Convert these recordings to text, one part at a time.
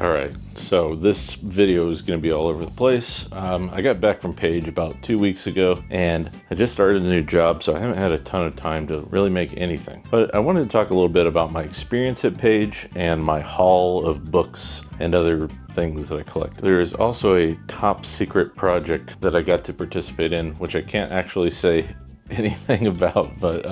Alright, so this video is going to be all over the place. I got back from Page about 2 weeks ago, and I just started a new job, so I haven't had a ton of time to really make anything. But I wanted to talk a little bit about my experience at Page and my haul of books and other things that I collect. There is also a top secret project that I got to participate in, which I can't actually say anything about, but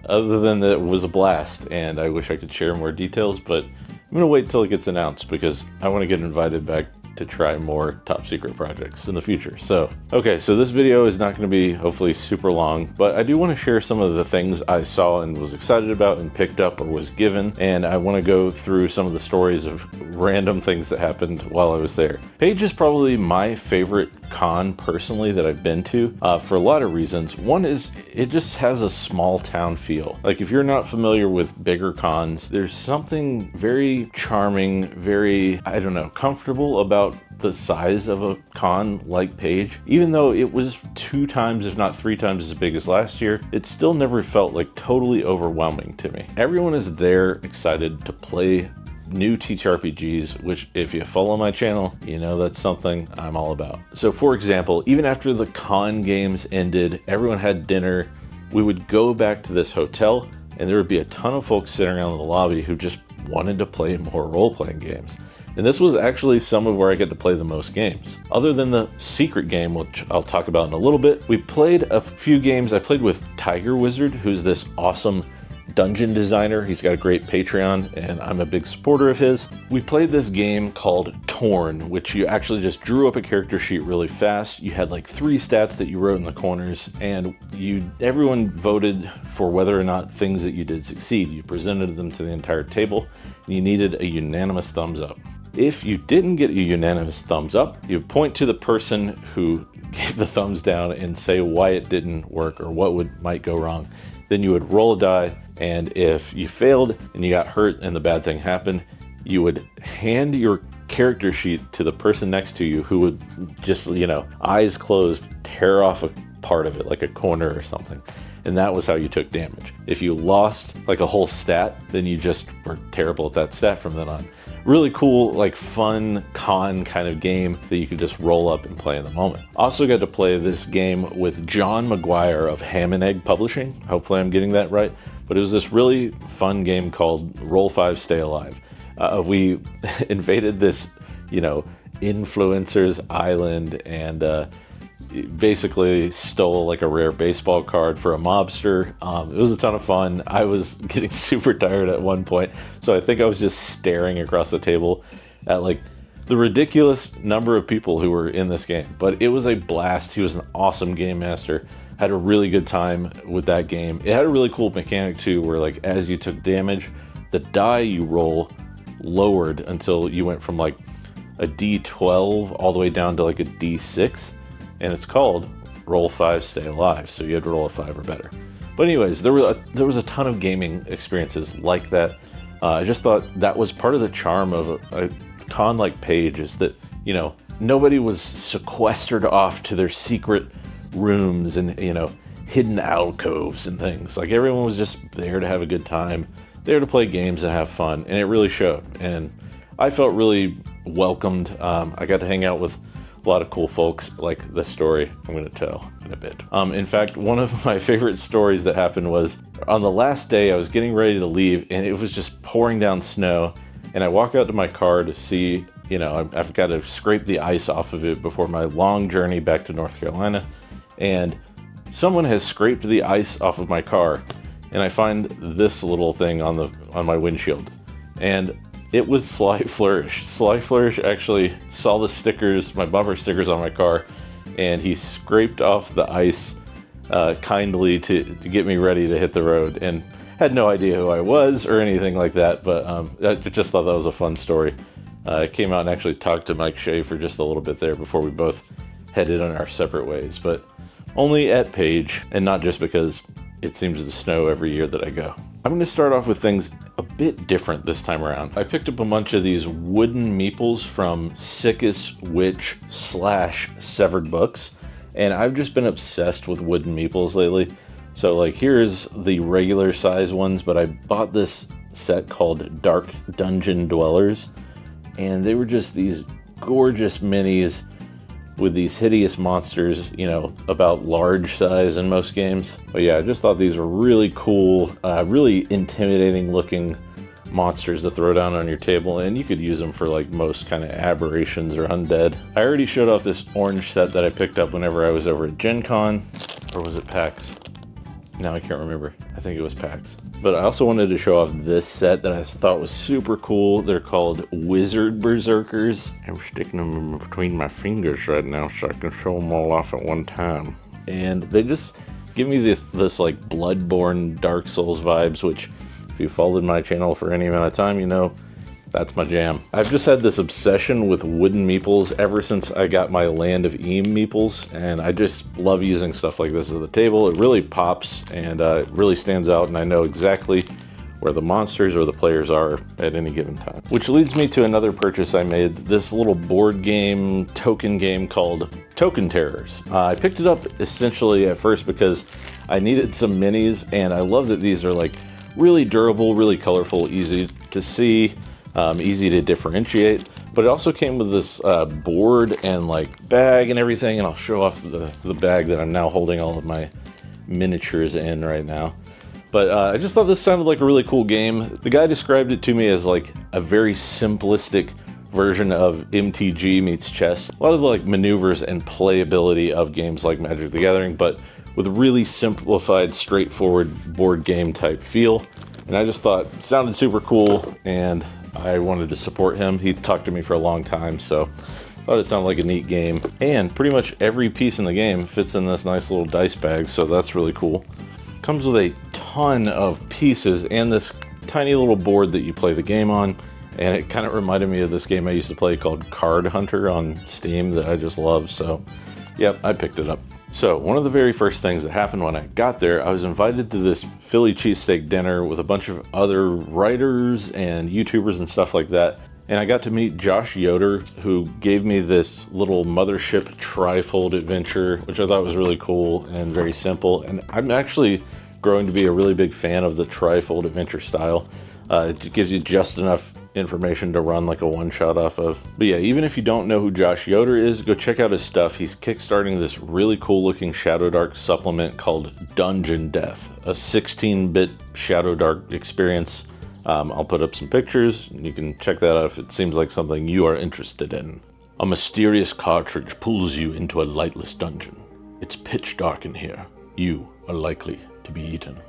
other than that, it was a blast, and I wish I could share more details, but I'm gonna wait till it gets announced because I want to get invited back to try more top secret projects in the future. So, okay, so this video is not going to be hopefully super long, but I do want to share some of the things I saw and was excited about and picked up or was given, and I want to go through some of the stories of random things that happened while I was there. Page is probably my favorite con personally that I've been to for a lot of reasons. One is it just has a small town feel. Like if you're not familiar with bigger cons, there's something very charming, very, I don't know, comfortable about the size of a con like Page. Even though it was 2 times, if not 3 times as big as last year, it still never felt like totally overwhelming to me. Everyone is there excited to play new TTRPGs, which if you follow my channel, you know that's something I'm all about. So for example, even after the con games ended, everyone had dinner, we would go back to this hotel and there would be a ton of folks sitting around in the lobby who just wanted to play more role-playing games. And this was actually some of where I get to play the most games. Other than the secret game, which I'll talk about in a little bit, we played a few games. I played with Tiger Wizard, who's this awesome dungeon designer. He's got a great Patreon, and I'm a big supporter of his. We played this game called Torn, which you actually just drew up a character sheet really fast. You had like 3 stats that you wrote in the corners, and everyone voted for whether or not things that you did succeed. You presented them to the entire table, and you needed a unanimous thumbs up. If you didn't get a unanimous thumbs up, you point to the person who gave the thumbs down and say why it didn't work or what might go wrong. Then you would roll a die, and if you failed and you got hurt and the bad thing happened, you would hand your character sheet to the person next to you who would just, eyes closed, tear off a part of it, like a corner or something. And that was how you took damage. If you lost like a whole stat, then you just were terrible at that stat from then on. Really cool, like fun con kind of game that you could just roll up and play in the moment. Also got to play this game with John McGuire of Ham and Egg Publishing. Hopefully I'm getting that right. But it was this really fun game called Roll 5 Stay Alive. We invaded this, influencer's island and basically stole like a rare baseball card for a mobster. It was a ton of fun. I was getting super tired at one point, so I think I was just staring across the table at like the ridiculous number of people who were in this game. But it was a blast. He was an awesome game master. Had a really good time with that game. It had a really cool mechanic too, where like as you took damage, the die you roll lowered until you went from like a D12 all the way down to like a D6. And it's called Roll 5 Stay Alive, so you had to roll a 5 or better. But anyways, there was a ton of gaming experiences like that. I just thought that was part of the charm of a con like Page, is that, nobody was sequestered off to their secret rooms and, hidden alcoves and things. Like everyone was just there to have a good time, there to play games and have fun, and it really showed. And I felt really welcomed. I got to hang out with a lot of cool folks, like the story I'm going to tell in a bit. In fact, one of my favorite stories that happened was on the last day I was getting ready to leave and it was just pouring down snow, and I walk out to my car to see, I've got to scrape the ice off of it before my long journey back to North Carolina, and someone has scraped the ice off of my car, and I find this little thing on my windshield, and it was Sly Flourish. Sly Flourish actually saw the stickers, my bumper stickers on my car, and he scraped off the ice kindly to get me ready to hit the road, and had no idea who I was or anything like that, but I just thought that was a fun story. I came out and actually talked to Mike Shea for just a little bit there before we both headed on our separate ways, but only at Page, and not just because it seems to snow every year that I go. I'm going to start off with things a bit different this time around. I picked up a bunch of these wooden meeples from Sickest Witch / Severed Books, and I've just been obsessed with wooden meeples lately. So like here's the regular size ones, but I bought this set called Dark Dungeon Dwellers, and they were just these gorgeous minis with these hideous monsters, you know, about large size in most games. But yeah, I just thought these were really cool, really intimidating looking monsters to throw down on your table, and you could use them for like most kind of aberrations or undead. I already showed off this orange set that I picked up whenever I was over at Gen Con, or was it PAX? Now I can't remember. I think it was PAX. But I also wanted to show off this set that I thought was super cool. They're called Wizard Berserkers. I'm sticking them in between my fingers right now so I can show them all off at one time. And they just give me this like Bloodborne Dark Souls vibes, which if you followed my channel for any amount of time, you know that's my jam. I've just had this obsession with wooden meeples ever since I got my Land of Eam meeples, and I just love using stuff like this at the table. It really pops, and it really stands out, and I know exactly where the monsters or the players are at any given time. Which leads me to another purchase I made, this little board game, token game called Token Terrors. I picked it up essentially at first because I needed some minis, and I love that these are like really durable, really colorful, easy to see, easy to differentiate, but it also came with this board and like bag and everything, and I'll show off the bag that I'm now holding all of my miniatures in right now. But I just thought this sounded like a really cool game. The guy described it to me as like a very simplistic version of MTG meets chess. A lot of the like maneuvers and playability of games like Magic the Gathering, but with a really simplified, straightforward board game type feel. And I just thought it sounded super cool, and I wanted to support him. He talked to me for a long time, so I thought it sounded like a neat game. And pretty much every piece in the game fits in this nice little dice bag, so that's really cool. Comes with a ton of pieces and this tiny little board that you play the game on. And it kind of reminded me of this game I used to play called Card Hunter on Steam that I just love, so yep, I picked it up. So one of the very first things that happened when I got there, I was invited to this Philly cheesesteak dinner with a bunch of other writers and YouTubers and stuff like that. And I got to meet Josh Yoder, who gave me this little Mothership trifold adventure, which I thought was really cool and very simple. And I'm actually growing to be a really big fan of the trifold adventure style. It gives you just enough information to run like a one-shot off of. But yeah, even if you don't know who Josh Yoder is, go check out his stuff. He's kickstarting this really cool looking ShadowDark supplement called Dungeon Death, a 16-bit ShadowDark experience. I'll put up some pictures, and you can check that out if it seems like something you are interested in. A mysterious cartridge pulls you into a lightless dungeon. It's pitch dark in here. You are likely to be eaten.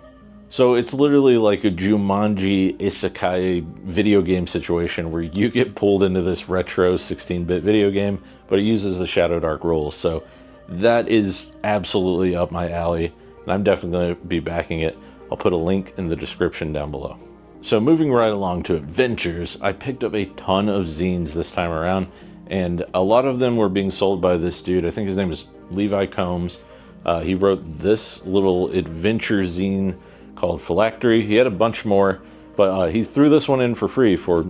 So it's literally like a Jumanji isekai video game situation where you get pulled into this retro 16-bit video game, but it uses the ShadowDark rules. So that is absolutely up my alley, and I'm definitely going to be backing it. I'll put a link in the description down below. So moving right along to adventures, I picked up a ton of zines this time around, and a lot of them were being sold by this dude. I think his name is Levi Combs. He wrote this little adventure zine called Phylactery. He had a bunch more, but he threw this one in for free for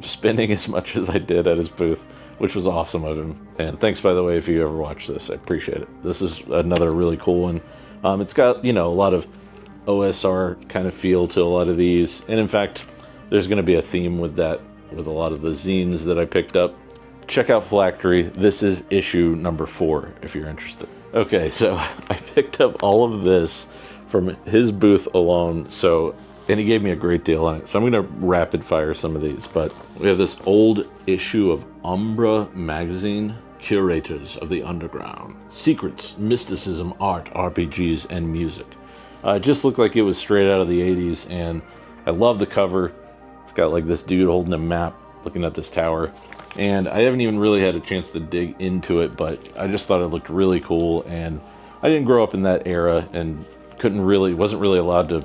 spending as much as I did at his booth, which was awesome of him. And thanks, by the way, if you ever watch this, I appreciate it. This is another really cool one. It's got, you know, a lot of OSR kind of feel to a lot of these. And in fact, there's going to be a theme with that, with a lot of the zines that I picked up. Check out Phylactery. This is issue number 4 if you're interested. Okay, so I picked up all of this from his booth alone, and he gave me a great deal on it. So I'm going to rapid fire some of these, but we have this old issue of Umbra magazine, Curators of the Underground, Secrets, Mysticism, Art, RPGs, and Music. It just looked like it was straight out of the 80s, and I love the cover. It's got like this dude holding a map, looking at this tower, and I haven't even really had a chance to dig into it, but I just thought it looked really cool, and I didn't grow up in that era, and wasn't really allowed to,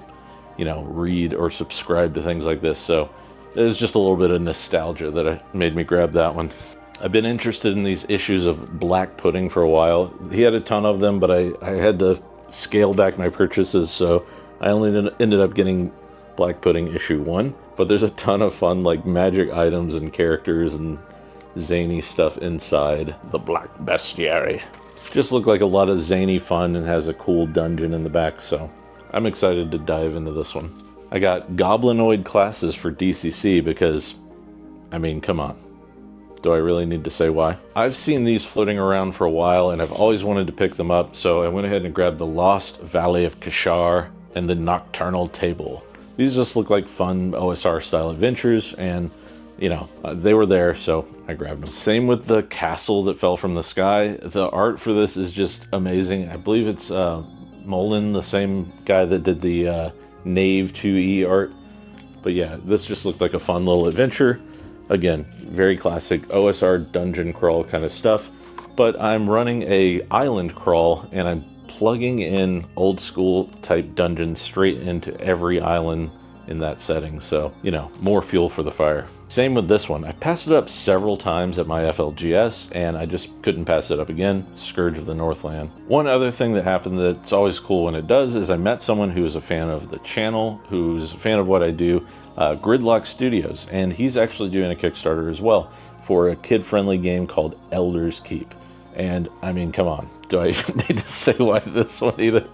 you know, read or subscribe to things like this, so it was just a little bit of nostalgia that made me grab that one. I've been interested in these issues of Black Pudding for a while. He had a ton of them, but I had to scale back my purchases, so I only ended up getting Black Pudding issue 1, but there's a ton of fun like magic items and characters and zany stuff inside the Black Bestiary. Just looked like a lot of zany fun and has a cool dungeon in the back, so I'm excited to dive into this one. I got Goblinoid classes for DCC because, I mean, come on. Do I really need to say why? I've seen these floating around for a while and I've always wanted to pick them up, so I went ahead and grabbed the Lost Valley of Kashar and the Nocturnal Table. These just look like fun OSR style adventures, and you know, they were there, so I grabbed them. Same with the castle that fell from the sky. The art for this is just amazing. I believe it's Molin, the same guy that did the Knave 2E art. But yeah, this just looked like a fun little adventure. Again, very classic OSR dungeon crawl kind of stuff. But I'm running a island crawl, and I'm plugging in old school type dungeons straight into every island in that setting. So, you know, more fuel for the fire. Same with this one. I passed it up several times at my FLGS, and I just couldn't pass it up again. Scourge of the Northland. One other thing that happened that's always cool when it does is I met someone who is a fan of the channel, who's a fan of what I do, Gridlock Studios, and he's actually doing a Kickstarter as well for a kid-friendly game called Elder's Keep. And I mean, come on, do I even need to say why this one either?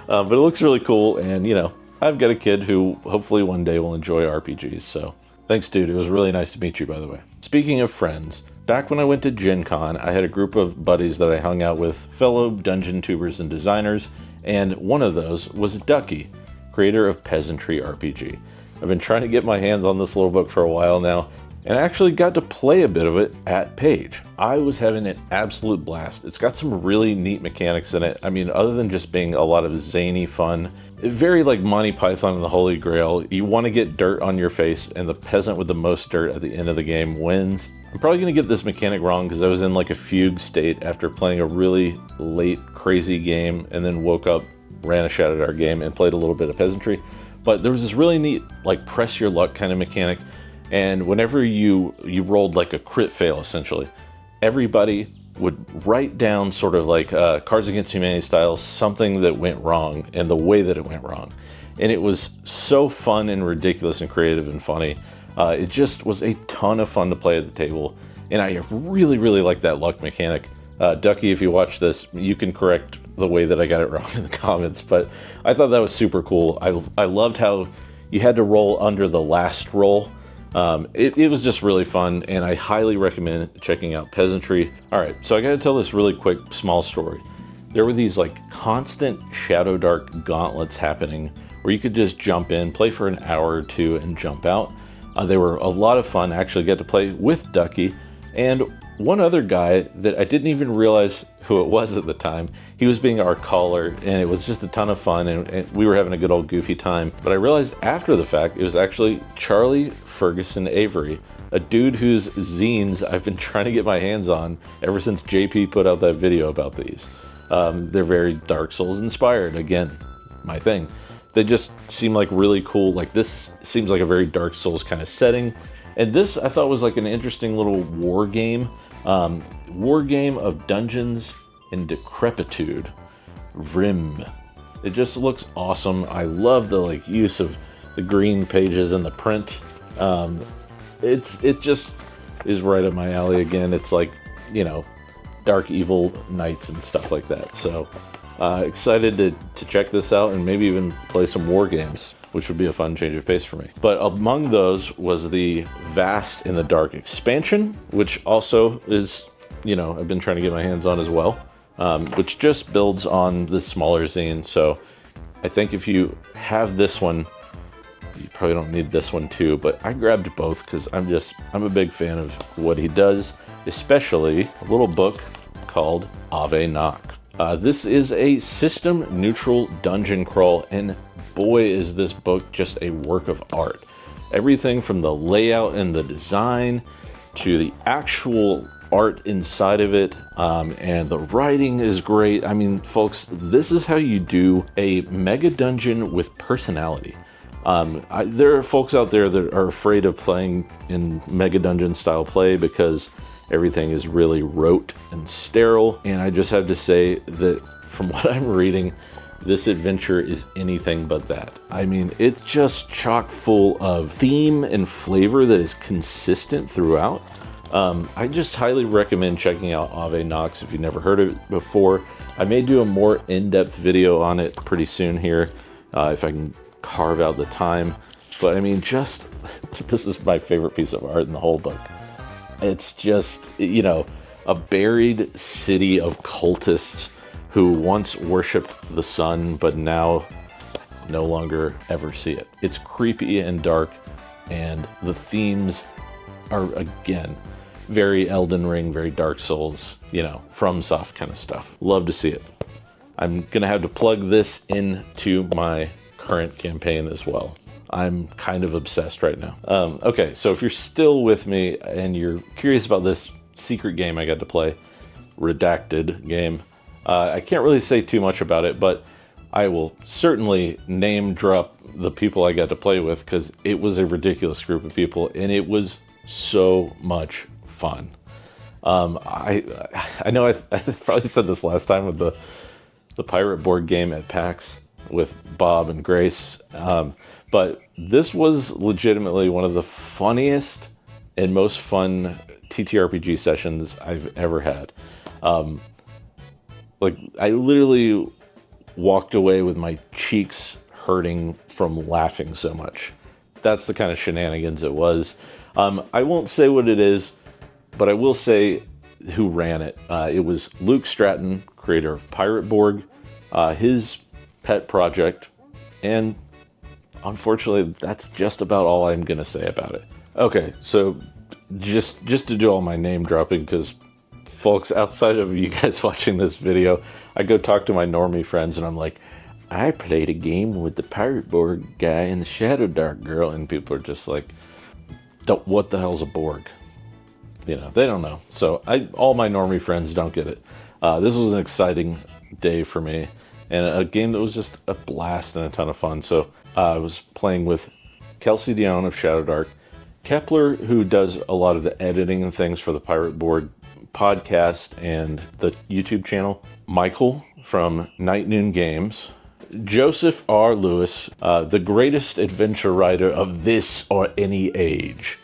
But it looks really cool, and you know, I've got a kid who hopefully one day will enjoy RPGs, so thanks, dude. It was really nice to meet you, by the way. Speaking of friends, back when I went to Gen Con, I had a group of buddies that I hung out with, fellow dungeon tubers and designers, and one of those was Ducky, creator of Peasantry RPG. I've been trying to get my hands on this little book for a while now, and I actually got to play a bit of it at Page. I was having an absolute blast. It's got some really neat mechanics in it. I mean, other than just being a lot of zany fun, very like Monty Python and the Holy Grail. You want to get dirt on your face, and the peasant with the most dirt at the end of the game wins. I'm probably going to get this mechanic wrong because I was in like a fugue state after playing a really late, crazy game, and then woke up, ran a ShadowDark game, and played a little bit of Peasantry. But there was this really neat, like, press your luck kind of mechanic. And whenever you rolled like a crit fail, essentially, everybody would write down sort of like Cards Against Humanity style, something that went wrong and the way that it went wrong. And it was so fun and ridiculous and creative and funny. It just was a ton of fun to play at the table. And I really, really like that luck mechanic. Ducky, if you watch this, you can correct the way that I got it wrong in the comments. But I thought that was super cool. I loved how you had to roll under the last roll. It was just really fun, and I highly recommend checking out Peasantry. All right, so I gotta tell this really quick, small story. There were these like constant ShadowDark gauntlets happening where you could just jump in, play for an hour or two, and jump out. They were a lot of fun. I actually got to play with Ducky and one other guy that I didn't even realize who it was at the time. He was being our caller, and it was just a ton of fun, and we were having a good old goofy time. But I realized after the fact, it was actually Charlie Ferguson Avery, a dude whose zines I've been trying to get my hands on ever since JP put out that video about these. They're very Dark Souls inspired, again, my thing. They just seem like really cool. Like, this seems like a very Dark Souls kind of setting. And this I thought was like an interesting little war game. War game of dungeons and decrepitude. Vrym. It just looks awesome. I love the like use of the green pages and the print. It just is right up my alley again. It's like, you know, dark evil knights and stuff like that. So excited to check this out and maybe even play some war games, which would be a fun change of pace for me. But among those was the Vast in the Dark expansion, which also is, you know, I've been trying to get my hands on as well, which just builds on the smaller zine. So I think if you have this one, you probably don't need this one too, but I grabbed both because I'm a big fan of what he does, especially a little book called Ave Knock. This is a system neutral dungeon crawl, and boy is this book just a work of art. Everything from the layout and the design to the actual art inside of it, and the writing is great. I mean, folks, this is how you do a mega dungeon with personality. There are folks out there that are afraid of playing in mega dungeon style play because everything is really rote and sterile, and I just have to say that from what I'm reading, this adventure is anything but that. I mean, it's just chock full of theme and flavor that is consistent throughout. I just highly recommend checking out Ave Knox if you've never heard of it before. I may do a more in-depth video on it pretty soon here, if I can carve out the time. But I mean, just this is my favorite piece of art in the whole book. It's just, you know, a buried city of cultists who once worshipped the sun, but now no longer ever see it. It's creepy and dark, and the themes are, again, very Elden Ring, very Dark Souls, you know, FromSoft kind of stuff. Love to see it. I'm gonna have to plug this into my current campaign as well. I'm kind of obsessed right now. Okay, so if you're still with me and you're curious about this secret game I got to play, Redacted game, I can't really say too much about it, but I will certainly name drop the people I got to play with, because it was a ridiculous group of people and it was so much fun. I know I probably said this last time with the pirate board game at PAX with Bob and Grace, but this was legitimately one of the funniest and most fun TTRPG sessions I've ever had. Like, I literally walked away with my cheeks hurting from laughing so much. That's the kind of shenanigans it was. I won't say what it is, but I will say who ran it. It was Luke Stratton, creator of Pirate Borg, his pet project, and unfortunately, that's just about all I'm going to say about it. Okay, so just to do all my name dropping, because folks, outside of you guys watching this video, I go talk to my normie friends and I'm like, I played a game with the Pirate Borg guy and the ShadowDark girl, and people are just like, what the hell's a Borg? You know, they don't know. So all my normie friends don't get it. This was an exciting day for me, and a game that was just a blast and a ton of fun. So I was playing with Kelsey Dion of ShadowDark, Kepler, who does a lot of the editing and things for the Pirate Board podcast and the YouTube channel, Michael from Night Noon Games, Joseph R. Lewis, the greatest adventure writer of this or any age,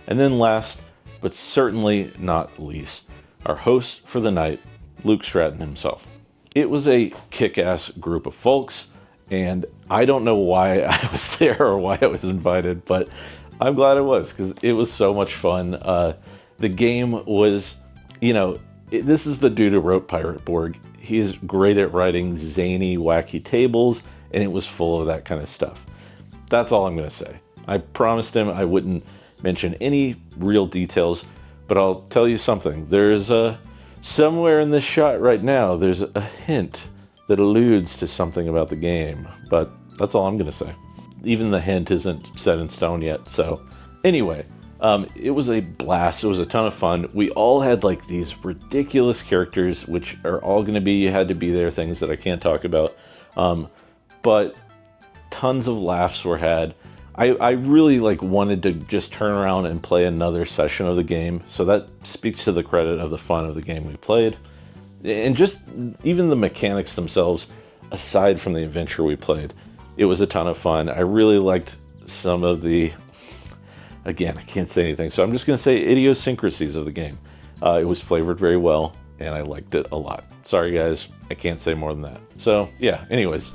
and then last but certainly not least, our host for the night, Luke Stratton himself. It was a kick-ass group of folks, and I don't know why I was there or why I was invited, but I'm glad I was, because it was so much fun. The game was, you know, this is the dude who wrote Pirate Borg. He's great at writing zany, wacky tables, and it was full of that kind of stuff. That's all I'm going to say. I promised him I wouldn't mention any real details, but I'll tell you something. There's somewhere in this shot right now, there's a hint that alludes to something about the game, but that's all I'm going to say. Even the hint isn't set in stone yet. So anyway, it was a blast. It was a ton of fun. We all had like these ridiculous characters, which are all going to be, you had to be there, things that I can't talk about. But tons of laughs were had. I really like wanted to just turn around and play another session of the game. So that speaks to the credit of the fun of the game we played. And just even the mechanics themselves, aside from the adventure we played, it was a ton of fun. I really liked some of the, again, I can't say anything, so I'm just going to say idiosyncrasies of the game. It was flavored very well, and I liked it a lot. Sorry, guys, I can't say more than that. So, yeah, anyways,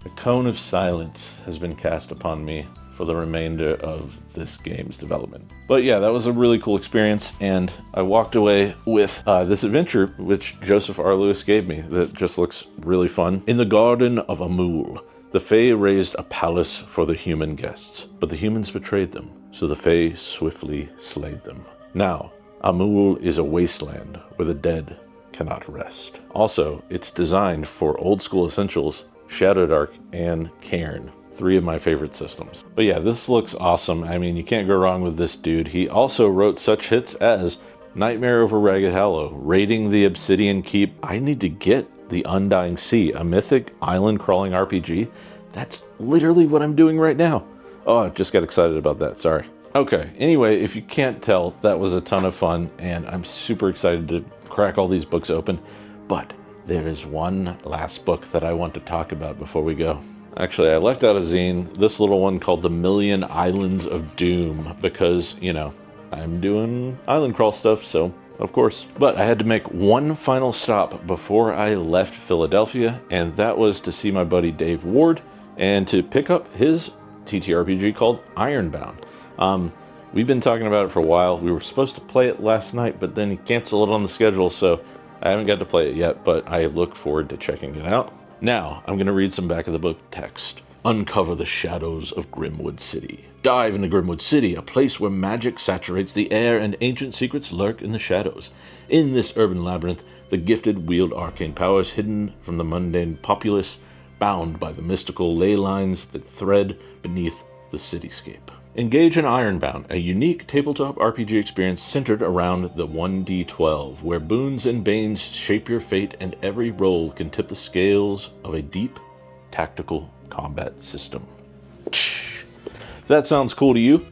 a cone of silence has been cast upon me for the remainder of this game's development. But yeah, that was a really cool experience, and I walked away with this adventure, which Joseph R. Lewis gave me, that just looks really fun. In the Garden of Amul, the Fae raised a palace for the human guests, but the humans betrayed them, so the Fae swiftly slayed them. Now, Amul is a wasteland where the dead cannot rest. Also, it's designed for old school essentials, ShadowDark and Cairn, 3 of my favorite systems. But yeah, this looks awesome. I mean, you can't go wrong with this dude. He also wrote such hits as Nightmare Over Ragged Hollow, Raiding the Obsidian Keep. I need to get The Undying Sea, a mythic island crawling RPG. That's literally what I'm doing right now. Oh, I just got excited about that, sorry. Okay, anyway, if you can't tell, that was a ton of fun, and I'm super excited to crack all these books open. But there is one last book that I want to talk about before we go. Actually, I left out a zine, this little one called The Million Islands of Doom, because, you know, I'm doing island crawl stuff, so of course. But I had to make one final stop before I left Philadelphia, and that was to see my buddy Dave Ward and to pick up his TTRPG called Ironbound. We've been talking about it for a while. We were supposed to play it last night, but then he canceled it on the schedule, so I haven't got to play it yet, but I look forward to checking it out. Now, I'm going to read some back of the book text. Uncover the shadows of Grimwood City. Dive into Grimwood City, a place where magic saturates the air and ancient secrets lurk in the shadows. In this urban labyrinth, the gifted wield arcane powers hidden from the mundane populace, bound by the mystical ley lines that thread beneath the cityscape. Engage in Ironbound, a unique tabletop RPG experience centered around the 1d12, where boons and banes shape your fate and every roll can tip the scales of a deep, tactical combat system. If that sounds cool to you,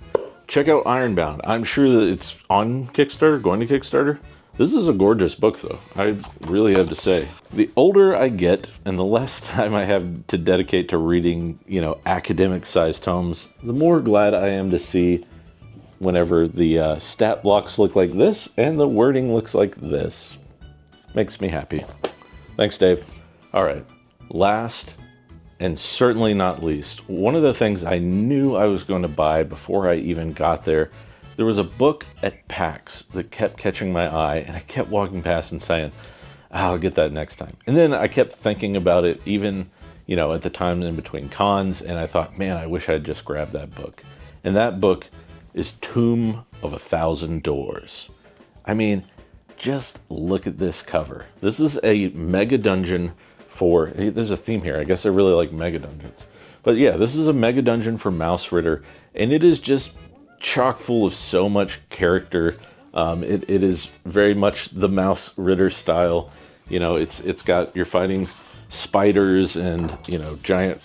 check out Ironbound. I'm sure that it's on Kickstarter, going to Kickstarter. This is a gorgeous book, though. I really have to say. The older I get, and the less time I have to dedicate to reading, academic-sized tomes, the more glad I am to see whenever the stat blocks look like this and the wording looks like this. Makes me happy. Thanks, Dave. All right. Last, and certainly not least, one of the things I knew I was going to buy before I even got there was a book at PAX that kept catching my eye, and I kept walking past and saying, I'll get that next time. And then I kept thinking about it even, at the time in between cons, and I thought, man, I wish I'd just grabbed that book. And that book is Tomb of 1,000 Doors. I mean, just look at this cover. This is a mega dungeon there's a theme here. I guess I really like mega dungeons. But yeah, this is a mega dungeon for Mouse Ritter, and it is just chock full of so much character. It is very much the Mouse Ritter style. It's got, you're fighting spiders and, giant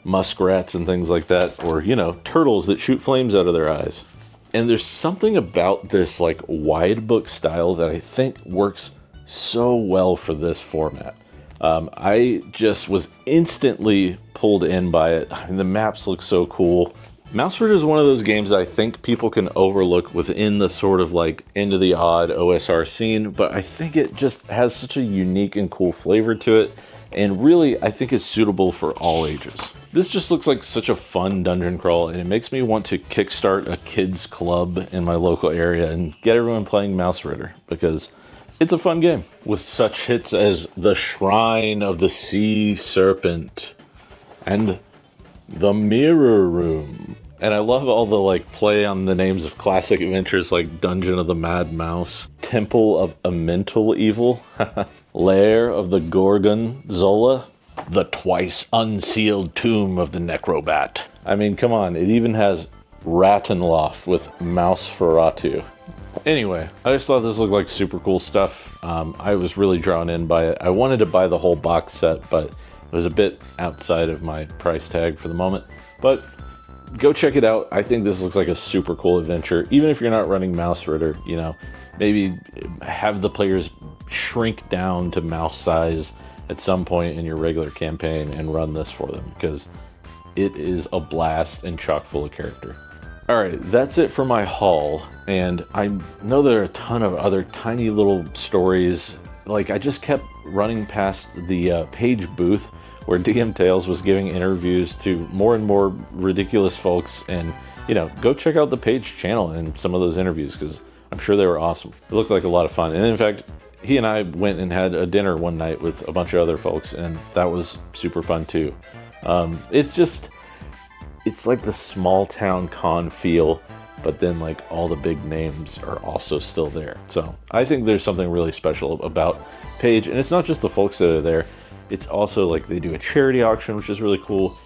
muskrats and things like that, or, turtles that shoot flames out of their eyes. And there's something about this like wide book style that I think works so well for this format. I just was instantly pulled in by it. I mean, the maps look so cool. Mouse Ritter is one of those games that I think people can overlook within the sort of like into the odd OSR scene, but I think it just has such a unique and cool flavor to it, and really I think it's suitable for all ages. This just looks like such a fun dungeon crawl, and it makes me want to kickstart a kids club in my local area and get everyone playing Mouse Ritter, because it's a fun game with such hits as The Shrine of the Sea Serpent and The Mirror Room. And I love all the like play on the names of classic adventures like Dungeon of the Mad Mouse, Temple of a Mental Evil, Lair of the Gorgonzola, The Twice Unsealed Tomb of the Necrobat. I mean, come on, it even has Rattenloft with Nosferatu. Anyway, I just thought this looked like super cool stuff. I was really drawn in by it. I wanted to buy the whole box set, but it was a bit outside of my price tag for the moment. But go check it out. I think this looks like a super cool adventure. Even if you're not running Mouse Ritter, maybe have the players shrink down to mouse size at some point in your regular campaign and run this for them, because it is a blast and chock full of character. Alright, that's it for my haul, and I know there are a ton of other tiny little stories. Like, I just kept running past the Page booth where DM Tales was giving interviews to more and more ridiculous folks, and, go check out the Page channel and some of those interviews, because I'm sure they were awesome. It looked like a lot of fun, and in fact, he and I went and had a dinner one night with a bunch of other folks, and that was super fun too. It's like the small town con feel, but then like all the big names are also still there. So I think there's something really special about Page, and it's not just the folks that are there. It's also like they do a charity auction, which is really cool.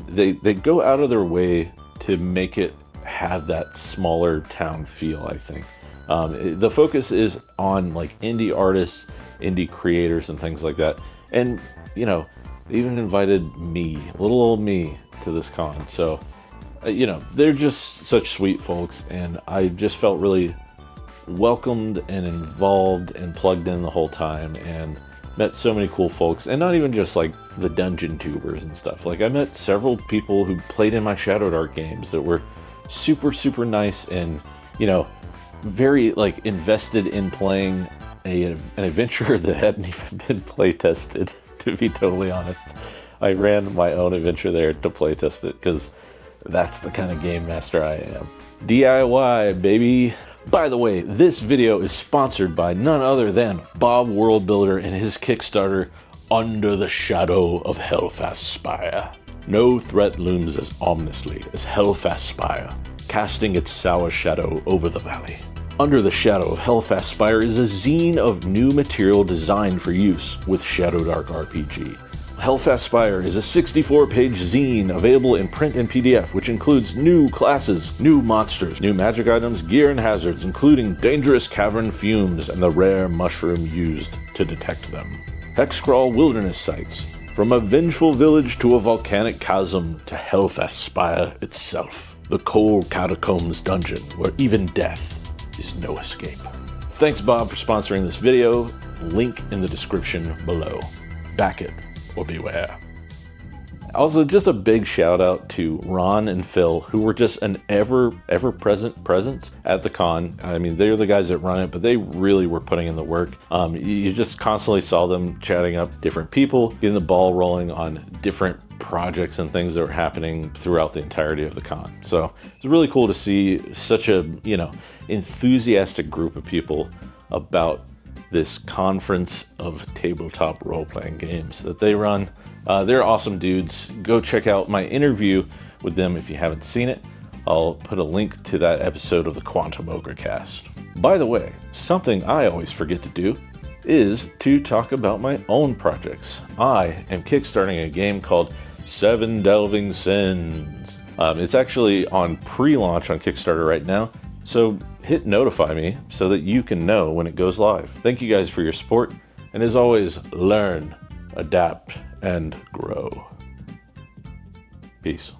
They go out of their way to make it have that smaller town feel, I think. The focus is on like indie artists, indie creators, and things like that. And, they even invited me, little old me, to this con. So, they're just such sweet folks, and I just felt really welcomed and involved and plugged in the whole time, and met so many cool folks. And not even just like the dungeon tubers and stuff. Like, I met several people who played in my ShadowDark games that were super, super nice and, very like invested in playing an adventure that hadn't even been play tested, to be totally honest. I ran my own adventure there to play test it because That's the kind of game master I am. DIY, baby. By the way, this video is sponsored by none other than Bob Worldbuilder and his Kickstarter, Under the Shadow of Helfast Spire. No threat looms as ominously as Helfast Spire, casting its sour shadow over the valley. Under the Shadow of Helfast Spire is a zine of new material designed for use with ShadowDark RPG. Helfast Spire is a 64-page zine available in print and PDF, which includes new classes, new monsters, new magic items, gear, and hazards, including dangerous cavern fumes and the rare mushroom used to detect them. Hexcrawl wilderness sites, from a vengeful village to a volcanic chasm to Helfast Spire itself. The cold catacombs dungeon where even death is no escape. Thanks, Bob, for sponsoring this video. Link in the description below. Back it or beware. Also, just a big shout out to Ron and Phil, who were just an ever-present presence at the con. I mean, they're the guys that run it, but they really were putting in the work. You just constantly saw them chatting up different people, getting the ball rolling on different projects and things that were happening throughout the entirety of the con. So it's really cool to see such a, enthusiastic group of people about this conference of tabletop role-playing games that they run. They're awesome dudes. Go check out my interview with them if you haven't seen it. I'll put a link to that episode of the Quantum Ogre Cast. By the way, something I always forget to do is to talk about my own projects. I am kickstarting a game called 7 Delving Sins. It's actually on pre-launch on Kickstarter right now, so hit notify me so that you can know when it goes live. Thank you guys for your support, and as always, learn, adapt, and grow. Peace.